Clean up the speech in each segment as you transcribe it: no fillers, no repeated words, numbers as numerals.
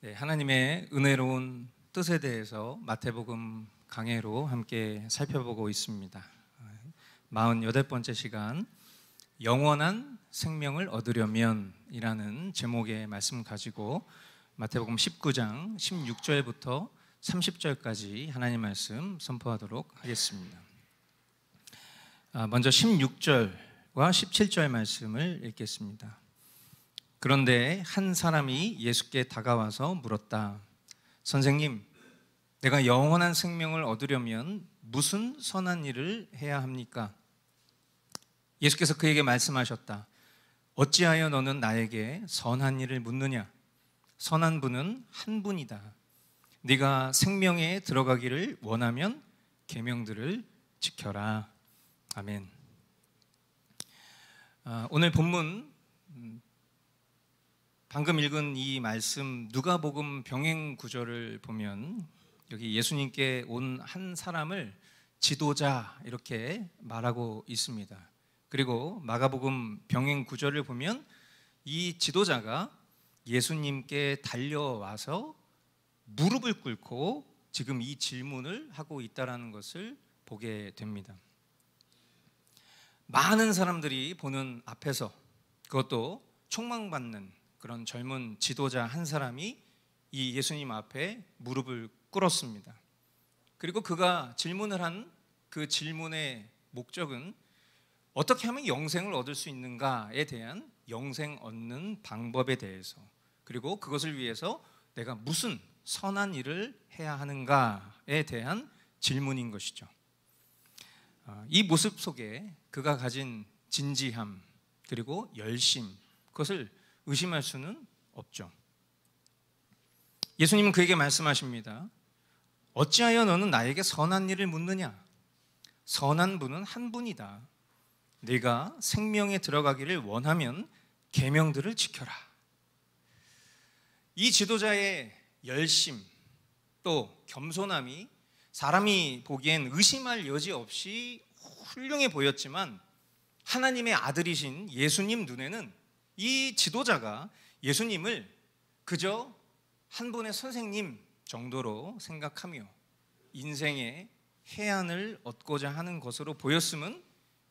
네, 하나님의 은혜로운 뜻에 대해서 마태복음 강해로 함께 살펴보고 있습니다. 48번째 시간, 영원한 생명을 얻으려면 이라는 제목의 말씀 가지고 마태복음 19장 16절부터 30절까지 하나님 말씀 선포하도록 하겠습니다. 먼저 16절과 17절 말씀을 읽겠습니다. 그런데 한 사람이 예수께 다가와서 물었다. 선생님, 내가 영원한 생명을 얻으려면 무슨 선한 일을 해야 합니까? 예수께서 그에게 말씀하셨다. 어찌하여 너는 나에게 선한 일을 묻느냐? 선한 분은 한 분이다. 네가 생명에 들어가기를 원하면 계명들을 지켜라. 아멘. 오늘 본문 방금 읽은 이 말씀 누가복음 병행 구절을 보면 여기 예수님께 온 한 사람을 지도자 이렇게 말하고 있습니다. 그리고 마가복음 병행 구절을 보면 이 지도자가 예수님께 달려와서 무릎을 꿇고 지금 이 질문을 하고 있다는 것을 보게 됩니다. 많은 사람들이 보는 앞에서, 그것도 총망받는 그런 젊은 지도자 한 사람이 이 예수님 앞에 무릎을 꿇었습니다. 그리고 그가 질문을 한 그 질문의 목적은 어떻게 하면 영생을 얻을 수 있는가에 대한 영생 얻는 방법에 대해서, 그리고 그것을 위해서 내가 무슨 선한 일을 해야 하는가에 대한 질문인 것이죠. 이 모습 속에 그가 가진 진지함 그리고 열심, 그것을 의심할 수는 없죠. 예수님은 그에게 말씀하십니다. 어찌하여 너는 나에게 선한 일을 묻느냐? 선한 분은 한 분이다. 네가 생명에 들어가기를 원하면 계명들을 지켜라. 이 지도자의 열심 또 겸손함이 사람이 보기엔 의심할 여지 없이 훌륭해 보였지만 하나님의 아들이신 예수님 눈에는 이 지도자가 예수님을 그저 한 분의 선생님 정도로 생각하며 인생의 해안을 얻고자 하는 것으로 보였음은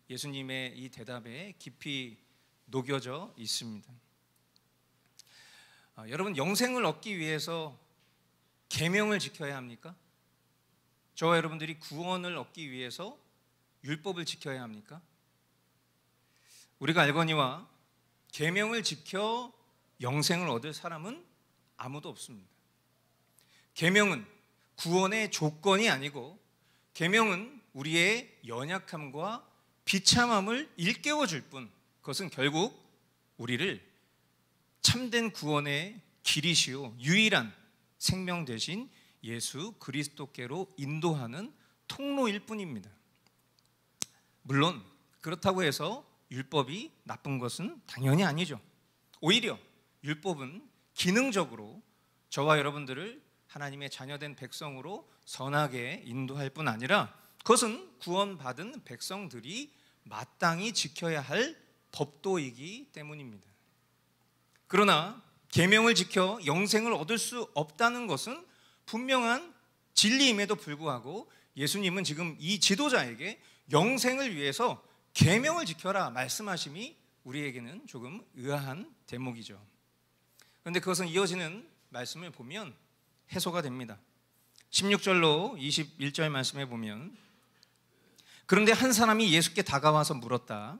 예수님의 이 대답에 깊이 녹여져 있습니다. 여러분, 영생을 얻기 위해서 계명을 지켜야 합니까? 저와 여러분들이 구원을 얻기 위해서 율법을 지켜야 합니까? 우리가 알거니와 계명을 지켜 영생을 얻을 사람은 아무도 없습니다. 계명은 구원의 조건이 아니고 계명은 우리의 연약함과 비참함을 일깨워 줄 뿐, 그것은 결국 우리를 참된 구원의 길이시요 유일한 생명 되신 예수 그리스도께로 인도하는 통로일 뿐입니다. 물론 그렇다고 해서 율법이 나쁜 것은 당연히 아니죠. 오히려 율법은 기능적으로 저와 여러분들을 하나님의 자녀된 백성으로 선하게 인도할 뿐 아니라 그것은 구원받은 백성들이 마땅히 지켜야 할 법도이기 때문입니다. 그러나 계명을 지켜 영생을 얻을 수 없다는 것은 분명한 진리임에도 불구하고 예수님은 지금 이 지도자에게 영생을 위해서 계명을 지켜라 말씀하심이 우리에게는 조금 의아한 대목이죠. 그런데 그것은 이어지는 말씀을 보면 해소가 됩니다. 16절로 21절 말씀에 보면 그런데 한 사람이 예수께 다가와서 물었다.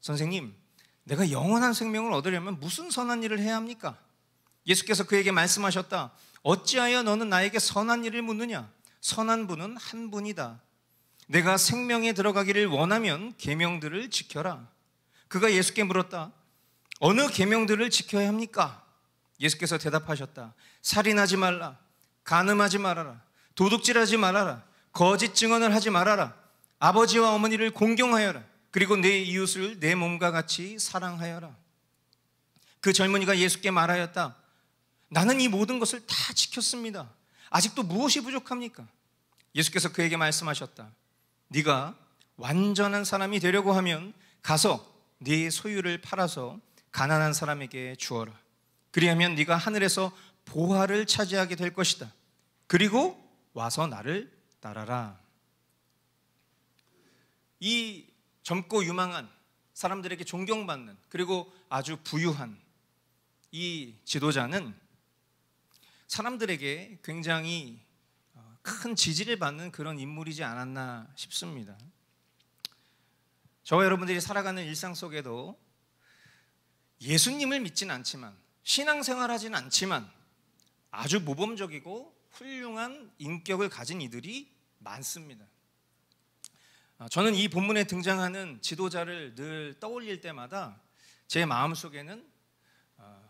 선생님, 내가 영원한 생명을 얻으려면 무슨 선한 일을 해야 합니까? 예수께서 그에게 말씀하셨다. 어찌하여 너는 나에게 선한 일을 묻느냐? 선한 분은 한 분이다. 내가 생명에 들어가기를 원하면 계명들을 지켜라. 그가 예수께 물었다. 어느 계명들을 지켜야 합니까? 예수께서 대답하셨다. 살인하지 말라. 간음하지 말아라. 도둑질하지 말아라. 거짓 증언을 하지 말아라. 아버지와 어머니를 공경하여라. 그리고 내 이웃을 내 몸과 같이 사랑하여라. 그 젊은이가 예수께 말하였다. 나는 이 모든 것을 다 지켰습니다. 아직도 무엇이 부족합니까? 예수께서 그에게 말씀하셨다. 네가 완전한 사람이 되려고 하면 가서 네 소유를 팔아서 가난한 사람에게 주어라. 그리하면 네가 하늘에서 보화를 차지하게 될 것이다. 그리고 와서 나를 따라라. 이 젊고 유망한, 사람들에게 존경받는, 그리고 아주 부유한 이 지도자는 사람들에게 굉장히 큰 지지를 받는 그런 인물이지 않았나 싶습니다. 저와 여러분들이 살아가는 일상 속에도 예수님을 믿지는 않지만, 신앙생활하지는 않지만 아주 모범적이고 훌륭한 인격을 가진 이들이 많습니다. 저는 이 본문에 등장하는 지도자를 늘 떠올릴 때마다 제 마음속에는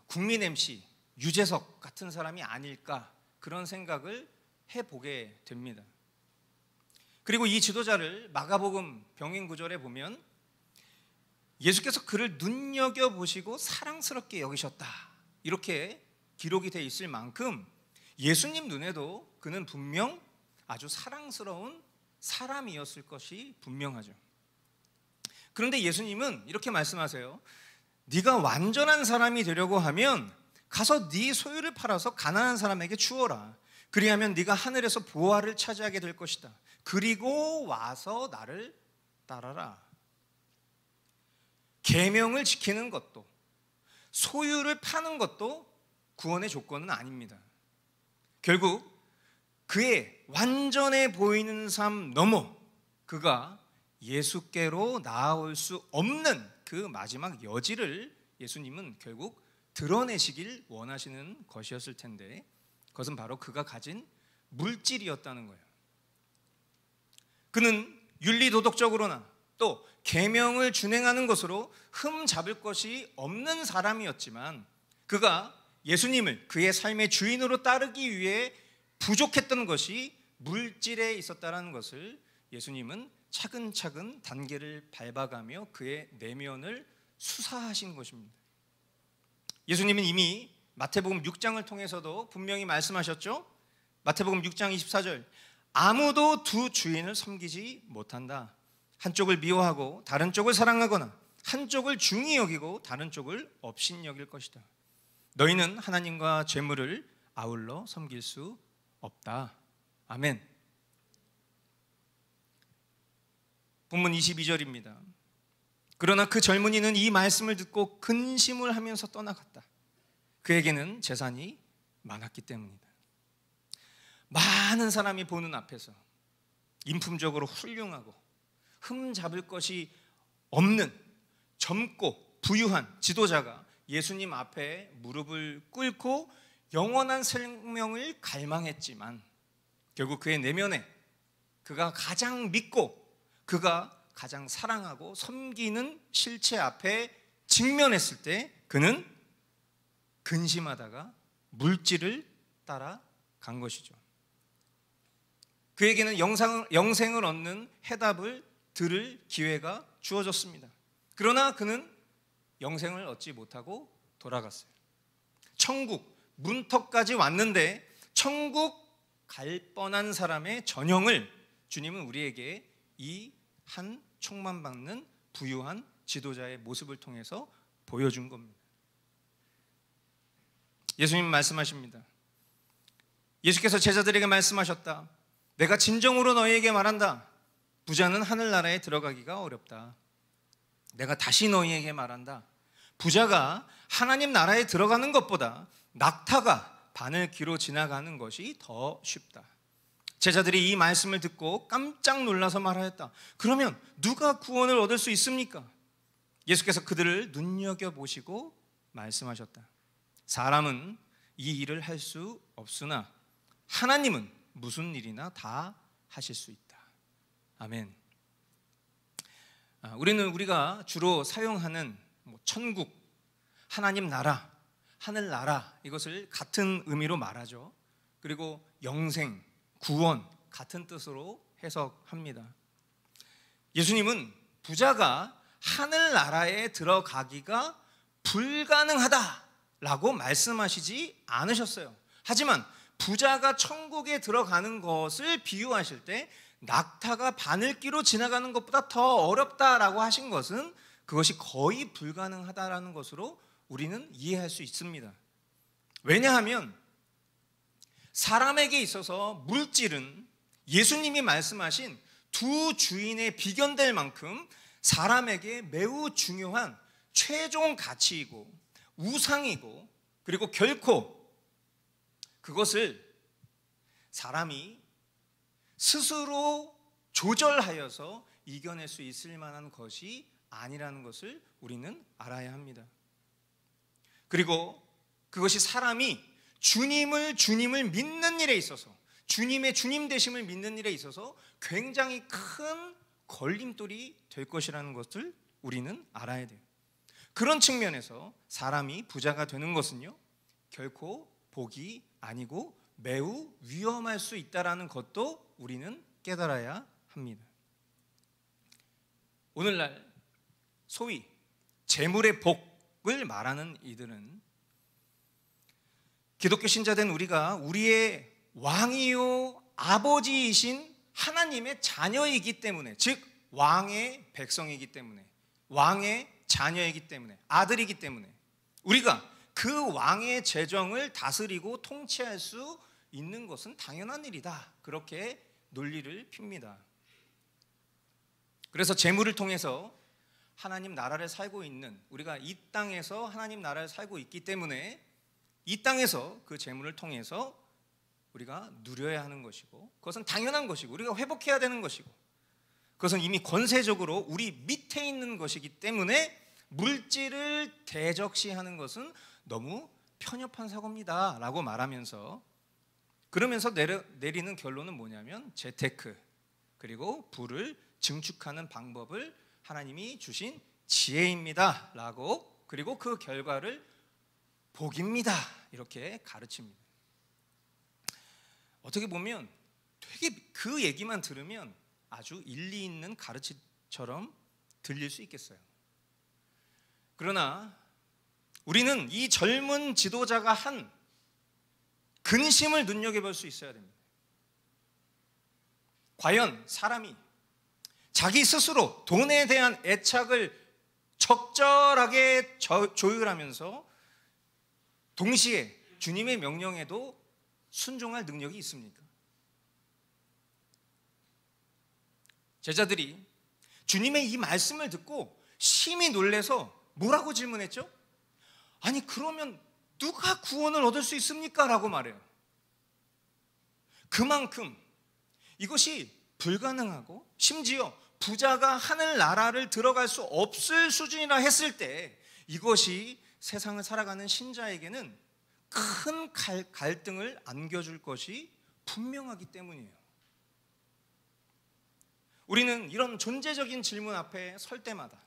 국민 MC 유재석 같은 사람이 아닐까, 그런 생각을 해보게 됩니다. 그리고 이 지도자를 마가복음 병행 구절에 보면 예수께서 그를 눈여겨보시고 사랑스럽게 여기셨다, 이렇게 기록이 되어 있을 만큼 예수님 눈에도 그는 분명 아주 사랑스러운 사람이었을 것이 분명하죠. 그런데 예수님은 이렇게 말씀하세요. 네가 완전한 사람이 되려고 하면 가서 네 소유를 팔아서 가난한 사람에게 주어라. 그리하면 네가 하늘에서 보화를 차지하게 될 것이다. 그리고 와서 나를 따라라. 계명을 지키는 것도, 소유를 파는 것도 구원의 조건은 아닙니다. 결국 그의 완전해 보이는 삶 넘어 그가 예수께로 나아올 수 없는 그 마지막 여지를 예수님은 결국 드러내시길 원하시는 것이었을 텐데, 그것은 바로 그가 가진 물질이었다는 거예요. 그는 윤리도덕적으로나 또 계명을 준행하는 것으로 흠 잡을 것이 없는 사람이었지만, 그가 예수님을 그의 삶의 주인으로 따르기 위해 부족했던 것이 물질에 있었다는 것을 예수님은 차근차근 단계를 밟아가며 그의 내면을 수사하신 것입니다. 예수님은 이미 마태복음 6장을 통해서도 분명히 말씀하셨죠. 마태복음 6장 24절, 아무도 두 주인을 섬기지 못한다. 한쪽을 미워하고 다른 쪽을 사랑하거나 한쪽을 중히 여기고 다른 쪽을 업신여길 것이다. 너희는 하나님과 재물을 아울러 섬길 수 없다. 아멘. 본문 22절입니다. 그러나 그 젊은이는 이 말씀을 듣고 근심을 하면서 떠나갔다. 그에게는 재산이 많았기 때문이다. 많은 사람이 보는 앞에서 인품적으로 훌륭하고 흠 잡을 것이 없는 젊고 부유한 지도자가 예수님 앞에 무릎을 꿇고 영원한 생명을 갈망했지만, 결국 그의 내면에 그가 가장 믿고 그가 가장 사랑하고 섬기는 실체 앞에 직면했을 때 그는 근심하다가 물질을 따라간 것이죠. 그에게는 영생을 얻는 해답을 들을 기회가 주어졌습니다. 그러나 그는 영생을 얻지 못하고 돌아갔어요. 천국 문턱까지 왔는데 천국 갈 뻔한 사람의 전형을 주님은 우리에게 이 한 촉망받는 부유한 지도자의 모습을 통해서 보여준 겁니다. 예수님 말씀하십니다. 예수께서 제자들에게 말씀하셨다. 내가 진정으로 너희에게 말한다. 부자는 하늘나라에 들어가기가 어렵다. 내가 다시 너희에게 말한다. 부자가 하나님 나라에 들어가는 것보다 낙타가 바늘귀로 지나가는 것이 더 쉽다. 제자들이 이 말씀을 듣고 깜짝 놀라서 말하였다. 그러면 누가 구원을 얻을 수 있습니까? 예수께서 그들을 눈여겨보시고 말씀하셨다. 사람은 이 일을 할 수 없으나 하나님은 무슨 일이나 다 하실 수 있다. 아멘. 우리가 주로 사용하는 천국, 하나님 나라, 하늘나라, 이것을 같은 의미로 말하죠. 그리고 영생, 구원 같은 뜻으로 해석합니다. 예수님은 부자가 하늘나라에 들어가기가 불가능하다라고 말씀하시지 않으셨어요. 하지만 부자가 천국에 들어가는 것을 비유하실 때 낙타가 바늘귀로 지나가는 것보다 더 어렵다라고 하신 것은 그것이 거의 불가능하다라는 것으로 우리는 이해할 수 있습니다. 왜냐하면 사람에게 있어서 물질은 예수님이 말씀하신 두 주인의 비견될 만큼 사람에게 매우 중요한 최종 가치이고 우상이고, 그리고 결코 그것을 사람이 스스로 조절하여서 이겨낼 수 있을 만한 것이 아니라는 것을 우리는 알아야 합니다. 그리고 그것이 사람이 주님을 믿는 일에 있어서, 주님의 주님 되심을 믿는 일에 있어서 굉장히 큰 걸림돌이 될 것이라는 것을 우리는 알아야 돼요. 그런 측면에서 사람이 부자가 되는 것은요, 결코 복이 아니고 매우 위험할 수 있다는 것도 우리는 깨달아야 합니다. 오늘날 소위 재물의 복을 말하는 이들은 기독교 신자된 우리가 우리의 왕이요 아버지이신 하나님의 자녀이기 때문에, 즉 왕의 백성이기 때문에, 왕의 자녀이기 때문에, 아들이기 때문에 우리가 그 왕의 재정을 다스리고 통치할 수 있는 것은 당연한 일이다, 그렇게 논리를 핍니다. 그래서 재물을 통해서 하나님 나라를 살고 있는, 우리가 이 땅에서 하나님 나라를 살고 있기 때문에 이 땅에서 그 재물을 통해서 우리가 누려야 하는 것이고, 그것은 당연한 것이고 우리가 회복해야 되는 것이고, 그것은 이미 권세적으로 우리 밑에 있는 것이기 때문에 물질을 대적시하는 것은 너무 편협한 사고입니다 라고 말하면서, 그러면서 내리는 결론은 뭐냐면 재테크, 그리고 부를 증축하는 방법을 하나님이 주신 지혜입니다 라고, 그리고 그 결과를 복입니다 이렇게 가르칩니다. 어떻게 보면 되게 그 얘기만 들으면 아주 일리 있는 가르침처럼 들릴 수 있겠어요. 그러나 우리는 이 젊은 지도자가 한 근심을 눈여겨볼 수 있어야 됩니다. 과연 사람이 자기 스스로 돈에 대한 애착을 적절하게 조율하면서 동시에 주님의 명령에도 순종할 능력이 있습니까? 제자들이 주님의 이 말씀을 듣고 심히 놀라서 뭐라고 질문했죠? 아니 그러면 누가 구원을 얻을 수 있습니까? 라고 말해요. 그만큼 이것이 불가능하고 심지어 부자가 하늘나라를 들어갈 수 없을 수준이라 했을 때 이것이 세상을 살아가는 신자에게는 큰 갈등을 안겨줄 것이 분명하기 때문이에요. 우리는 이런 존재적인 질문 앞에 설 때마다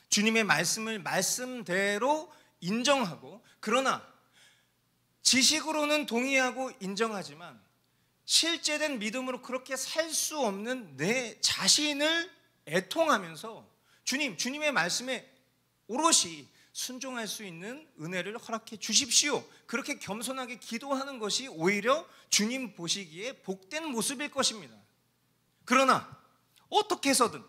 주님의 말씀을 말씀대로 인정하고, 그러나 지식으로는 동의하고 인정하지만 실제된 믿음으로 그렇게 살 수 없는 내 자신을 애통하면서 주님의 말씀에 오롯이 순종할 수 있는 은혜를 허락해 주십시오, 그렇게 겸손하게 기도하는 것이 오히려 주님 보시기에 복된 모습일 것입니다. 그러나 어떻게 해서든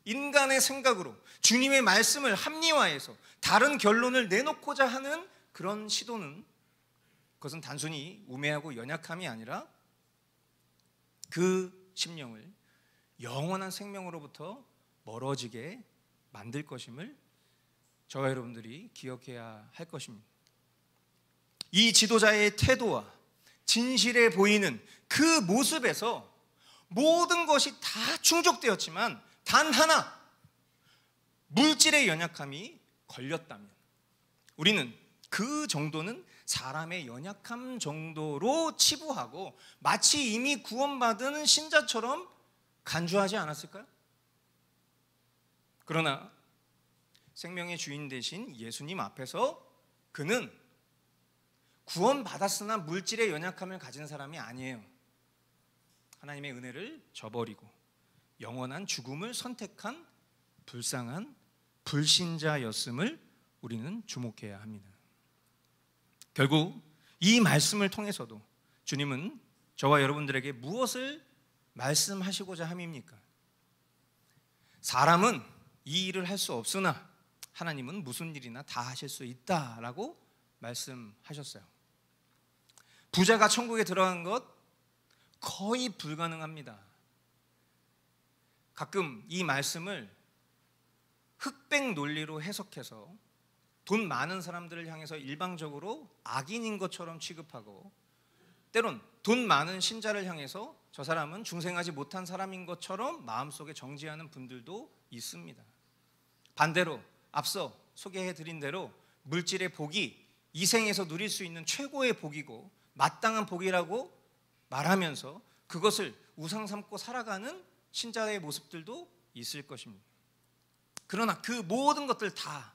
인간의 생각으로 주님의 말씀을 합리화해서 다른 결론을 내놓고자 하는 그런 시도는, 그것은 단순히 우매하고 연약함이 아니라 그 심령을 영원한 생명으로부터 멀어지게 만들 것임을 저와 여러분들이 기억해야 할 것입니다. 이 지도자의 태도와 진실해 보이는 그 모습에서 모든 것이 다 충족되었지만 단 하나, 물질의 연약함이 걸렸다면 우리는 그 정도는 사람의 연약함 정도로 치부하고 마치 이미 구원받은 신자처럼 간주하지 않았을까요? 그러나 생명의 주인 되신 예수님 앞에서 그는 구원받았으나 물질의 연약함을 가진 사람이 아니에요. 하나님의 은혜를 저버리고 영원한 죽음을 선택한 불쌍한 불신자였음을 우리는 주목해야 합니다. 결국 이 말씀을 통해서도 주님은 저와 여러분들에게 무엇을 말씀하시고자 함입니까? 사람은 이 일을 할 수 없으나 하나님은 무슨 일이나 다 하실 수 있다라고 말씀하셨어요. 부자가 천국에 들어간 것 거의 불가능합니다. 가끔 이 말씀을 흑백 논리로 해석해서 돈 많은 사람들을 향해서 일방적으로 악인인 것처럼 취급하고, 때론 돈 많은 신자를 향해서 저 사람은 중생하지 못한 사람인 것처럼 마음속에 정죄하는 분들도 있습니다. 반대로 앞서 소개해드린 대로 물질의 복이 이 생에서 누릴 수 있는 최고의 복이고 마땅한 복이라고 말하면서 그것을 우상 삼고 살아가는 신자의 모습들도 있을 것입니다. 그러나 그 모든 것들 다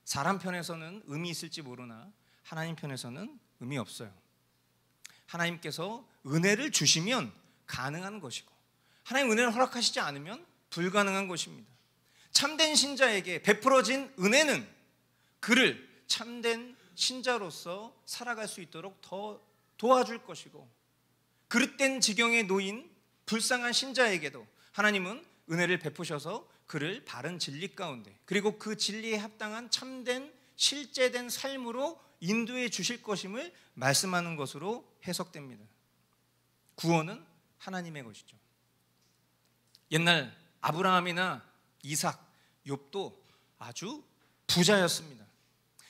사람 편에서는 의미 있을지 모르나 하나님 편에서는 의미 없어요. 하나님께서 은혜를 주시면 가능한 것이고, 하나님 은혜를 허락하시지 않으면 불가능한 것입니다. 참된 신자에게 베풀어진 은혜는 그를 참된 신자로서 살아갈 수 있도록 더 도와줄 것이고, 그릇된 지경에 놓인 불쌍한 신자에게도 하나님은 은혜를 베푸셔서 그를 바른 진리 가운데, 그리고 그 진리에 합당한 참된 실제된 삶으로 인도해 주실 것임을 말씀하는 것으로 해석됩니다. 구원은 하나님의 것이죠. 옛날 아브라함이나 이삭, 욥도 아주 부자였습니다.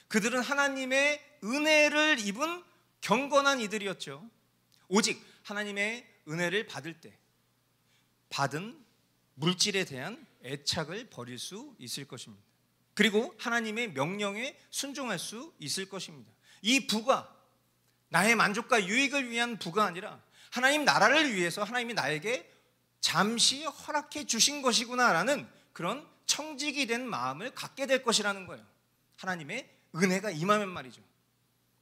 그들은 하나님의 은혜를 입은 경건한 이들이었죠. 오직 하나님의 은혜를 받을 때 받은 물질에 대한 애착을 버릴 수 있을 것입니다. 그리고 하나님의 명령에 순종할 수 있을 것입니다. 이 부가 나의 만족과 유익을 위한 부가 아니라 하나님 나라를 위해서 하나님이 나에게 잠시 허락해 주신 것이구나라는 그런 청직이 된 마음을 갖게 될 것이라는 거예요. 하나님의 은혜가 임하면 말이죠.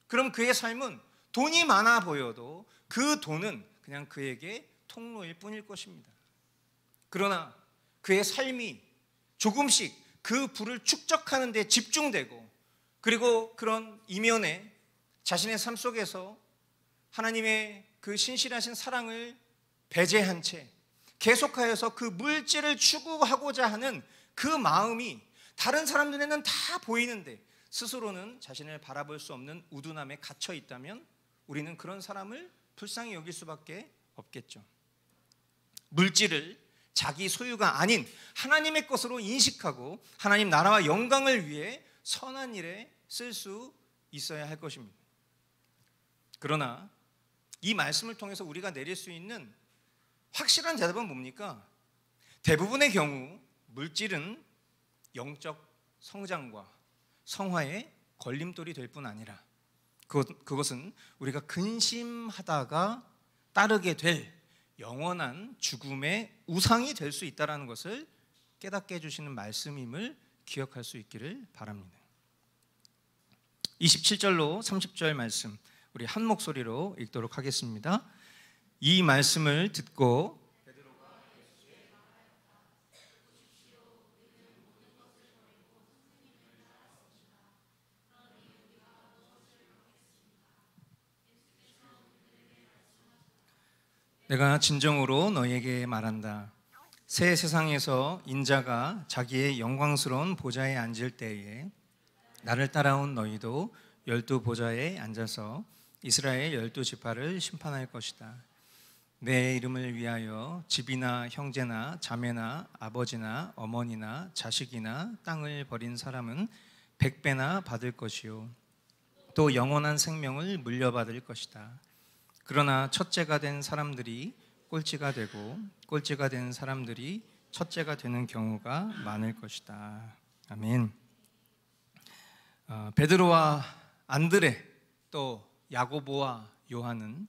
그럼 그의 삶은 돈이 많아 보여도 그 돈은 그냥 그에게 통로일 뿐일 것입니다. 그러나 그의 삶이 조금씩 그 부를 축적하는 데 집중되고, 그리고 그런 이면에 자신의 삶 속에서 하나님의 그 신실하신 사랑을 배제한 채 계속하여서 그 물질을 추구하고자 하는 그 마음이 다른 사람 눈에는 다 보이는데 스스로는 자신을 바라볼 수 없는 우둔함에 갇혀 있다면 우리는 그런 사람을 불쌍히 여길 수밖에 없겠죠. 물질을 자기 소유가 아닌 하나님의 것으로 인식하고 하나님 나라와 영광을 위해 선한 일에 쓸 수 있어야 할 것입니다. 그러나 이 말씀을 통해서 우리가 내릴 수 있는 확실한 대답은 뭡니까? 대부분의 경우 물질은 영적 성장과 성화의 걸림돌이 될 뿐 아니라 그것은 우리가 근심하다가 따르게 될 영원한 죽음의 우상이 될 수 있다는 것을 깨닫게 해주시는 말씀임을 기억할 수 있기를 바랍니다. 27절로 30절 말씀 우리 한 목소리로 읽도록 하겠습니다. 이 말씀을 듣고 내가 진정으로 너희에게 말한다. 새 세상에서 인자가 자기의 영광스러운 보좌에 앉을 때에 나를 따라온 너희도 12보좌에 앉아서 이스라엘 12지파를 심판할 것이다. 내 이름을 위하여 집이나 형제나 자매나 아버지나 어머니나 자식이나 땅을 버린 사람은 100배나 받을 것이요 또 영원한 생명을 물려받을 것이다. 그러나 첫째가 된 사람들이 꼴찌가 되고 꼴찌가 된 사람들이 첫째가 되는 경우가 많을 것이다. 아멘. 베드로와 안드레 또 야고보와 요한은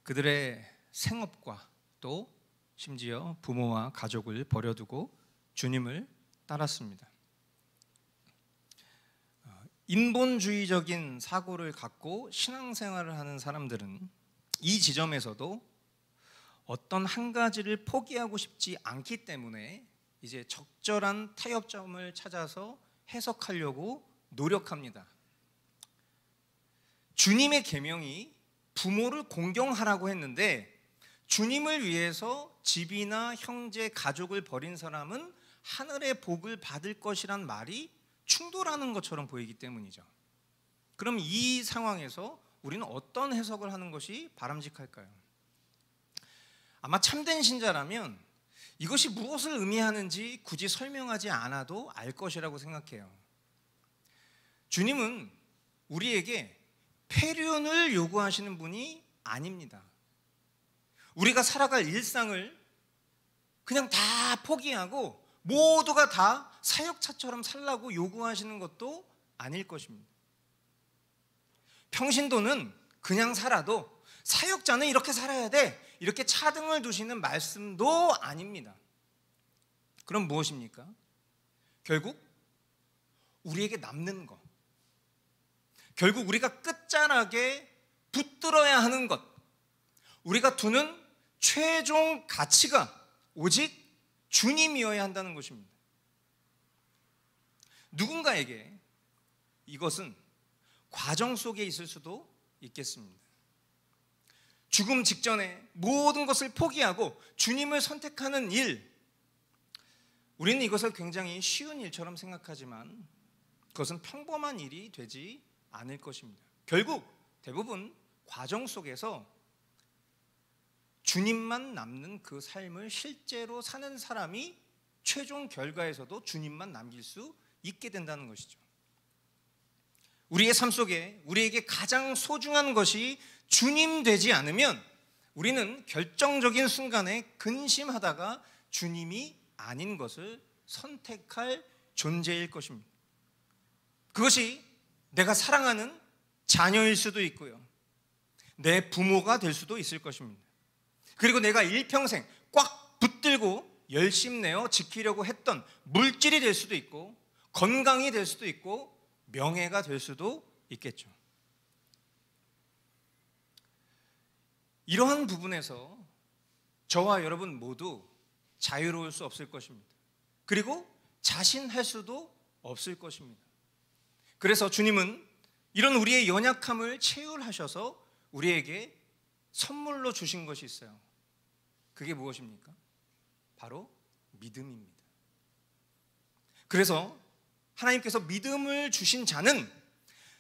그들의 생업과 또 심지어 부모와 가족을 버려두고 주님을 따랐습니다. 인본주의적인 사고를 갖고 신앙생활을 하는 사람들은 이 지점에서도 어떤 한 가지를 포기하고 싶지 않기 때문에 이제 적절한 타협점을 찾아서 해석하려고 노력합니다. 주님의 계명이 부모를 공경하라고 했는데 주님을 위해서 집이나 형제, 가족을 버린 사람은 하늘의 복을 받을 것이란 말이 충돌하는 것처럼 보이기 때문이죠. 그럼 이 상황에서 우리는 어떤 해석을 하는 것이 바람직할까요? 아마 참된 신자라면 이것이 무엇을 의미하는지 굳이 설명하지 않아도 알 것이라고 생각해요. 주님은 우리에게 폐륜을 요구하시는 분이 아닙니다. 우리가 살아갈 일상을 그냥 다 포기하고 모두가 다 사역자처럼 살라고 요구하시는 것도 아닐 것입니다. 평신도는 그냥 살아도 사역자는 이렇게 살아야 돼, 이렇게 차등을 두시는 말씀도 아닙니다. 그럼 무엇입니까? 결국 우리에게 남는 것, 결국 우리가 끝자락에 붙들어야 하는 것, 우리가 두는 최종 가치가 오직 주님이어야 한다는 것입니다. 누군가에게 이것은 과정 속에 있을 수도 있겠습니다. 죽음 직전에 모든 것을 포기하고 주님을 선택하는 일, 우리는 이것을 굉장히 쉬운 일처럼 생각하지만 그것은 평범한 일이 되지 않을 것입니다. 결국 대부분 과정 속에서 주님만 남는 그 삶을 실제로 사는 사람이 최종 결과에서도 주님만 남길 수 있게 된다는 것이죠. 우리의 삶 속에 우리에게 가장 소중한 것이 주님 되지 않으면 우리는 결정적인 순간에 근심하다가 주님이 아닌 것을 선택할 존재일 것입니다. 그것이 내가 사랑하는 자녀일 수도 있고요, 내 부모가 될 수도 있을 것입니다. 그리고 내가 일평생 꽉 붙들고 열심내어 지키려고 했던 물질이 될 수도 있고, 건강이 될 수도 있고, 명예가 될 수도 있겠죠. 이러한 부분에서 저와 여러분 모두 자유로울 수 없을 것입니다. 그리고 자신할 수도 없을 것입니다. 그래서 주님은 이런 우리의 연약함을 체휼하셔서 우리에게 선물로 주신 것이 있어요. 그게 무엇입니까? 바로 믿음입니다. 그래서 하나님께서 믿음을 주신 자는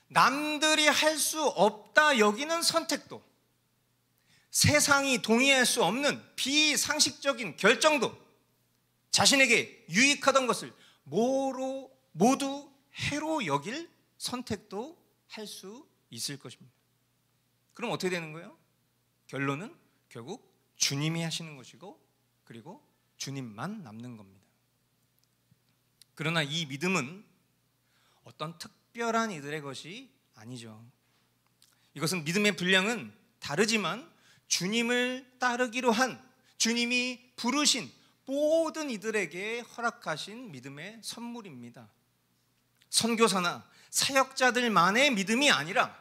남들이 할 수 없다 여기는 선택도, 세상이 동의할 수 없는 비상식적인 결정도, 자신에게 유익하던 것을 모두 해로 여길 선택도 할 수 있을 것입니다. 그럼 어떻게 되는 거예요? 결론은 결국 주님이 하시는 것이고, 그리고 주님만 남는 겁니다. 그러나 이 믿음은 어떤 특별한 이들의 것이 아니죠. 이것은 믿음의 분량은 다르지만 주님을 따르기로 한, 주님이 부르신 모든 이들에게 허락하신 믿음의 선물입니다. 선교사나 사역자들만의 믿음이 아니라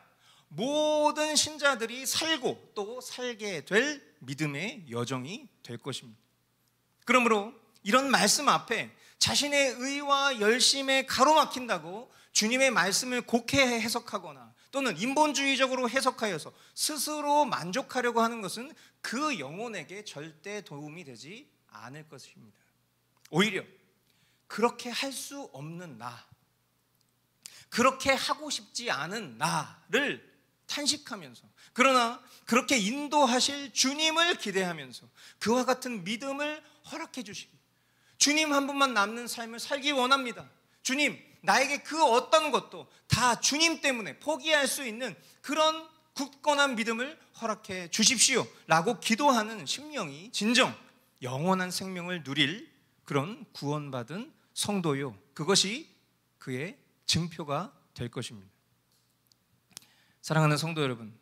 모든 신자들이 살고 또 살게 될 믿음의 여정이 될 것입니다. 그러므로 이런 말씀 앞에 자신의 의와 열심에 가로막힌다고 주님의 말씀을 곡해 해석하거나 또는 인본주의적으로 해석하여서 스스로 만족하려고 하는 것은 그 영혼에게 절대 도움이 되지 않을 것입니다. 오히려 그렇게 할 수 없는 나, 그렇게 하고 싶지 않은 나를 탄식하면서, 그러나 그렇게 인도하실 주님을 기대하면서 그와 같은 믿음을 허락해 주시기, 주님 한 분만 남는 삶을 살기 원합니다. 주님, 나에게 그 어떤 것도 다 주님 때문에 포기할 수 있는 그런 굳건한 믿음을 허락해 주십시오 라고 기도하는 심령이 진정 영원한 생명을 누릴 그런 구원받은 성도요, 그것이 그의 증표가 될 것입니다. 사랑하는 성도 여러분,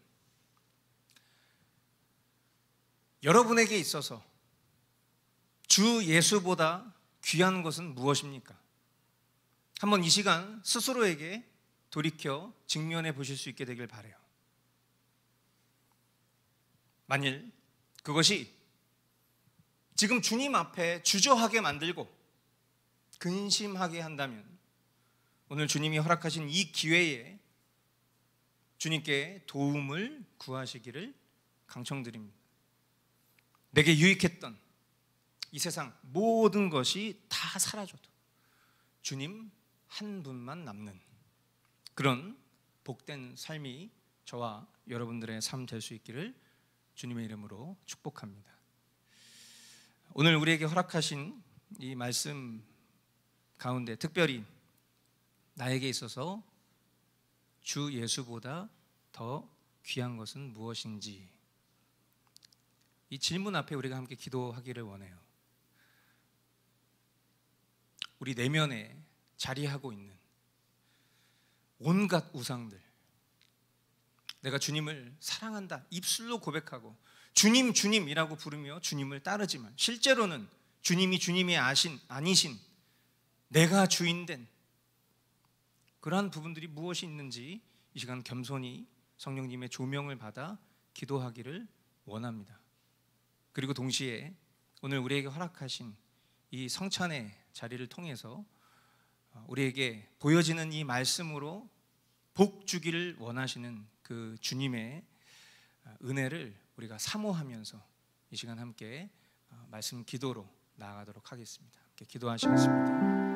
여러분에게 있어서 주 예수보다 귀한 것은 무엇입니까? 한번 이 시간 스스로에게 돌이켜 직면해 보실 수 있게 되길 바라요. 만일 그것이 지금 주님 앞에 주저하게 만들고 근심하게 한다면 오늘 주님이 허락하신 이 기회에 주님께 도움을 구하시기를 강청드립니다. 내게 유익했던 이 세상 모든 것이 다 사라져도 주님 한 분만 남는 그런 복된 삶이 저와 여러분들의 삶 될 수 있기를 주님의 이름으로 축복합니다. 오늘 우리에게 허락하신 이 말씀 가운데 특별히 나에게 있어서 주 예수보다 더 귀한 것은 무엇인지, 이 질문 앞에 우리가 함께 기도하기를 원해요. 우리 내면에 자리하고 있는 온갖 우상들, 내가 주님을 사랑한다 입술로 고백하고 주님 주님이라고 부르며 주님을 따르지만 실제로는 주님이 아니신 내가 주인된 그러한 부분들이 무엇이 있는지 이 시간 겸손히 성령님의 조명을 받아 기도하기를 원합니다. 그리고 동시에 오늘 우리에게 허락하신 이 성찬의 자리를 통해서 우리에게 보여지는 이 말씀으로 복 주기를 원하시는 그 주님의 은혜를 우리가 사모하면서 이 시간 함께 말씀 기도로 나아가도록 하겠습니다. 함께 기도하시겠습니다.